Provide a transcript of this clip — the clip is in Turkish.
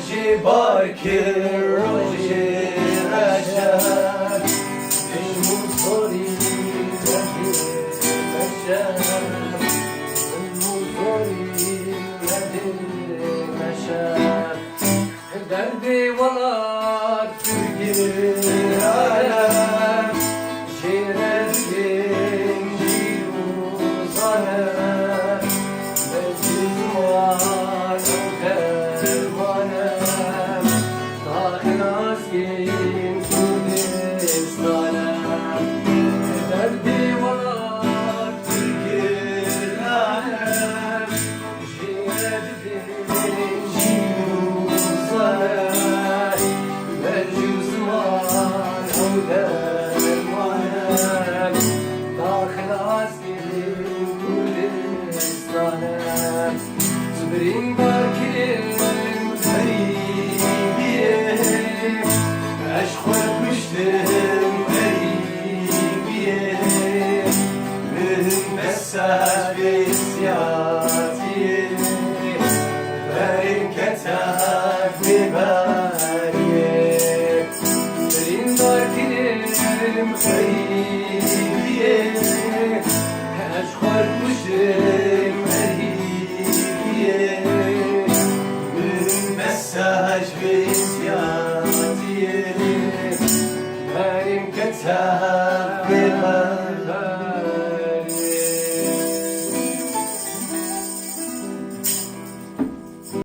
جی بارکی روژی رشد الموزوری ردی مشد الموزوری ردی مشد دردی والار ترگیر عالم جیرندین جیوزانم بزیزوان درمانم داخل azgin Kurdistanım derdi var Türkiye alem Ciğerdin civuzanım Mecuzman o dermanım Dakhil azgin Kurdistanım Zübrin bakirim garibiyim Aşk etmiştim garibiyim Mühim mesaj ve isyatiyim Benim ketaf biberiyim Zübrin bakirim garibiyim Aşk etmiştim garibiyim Mesaj ve isyatiye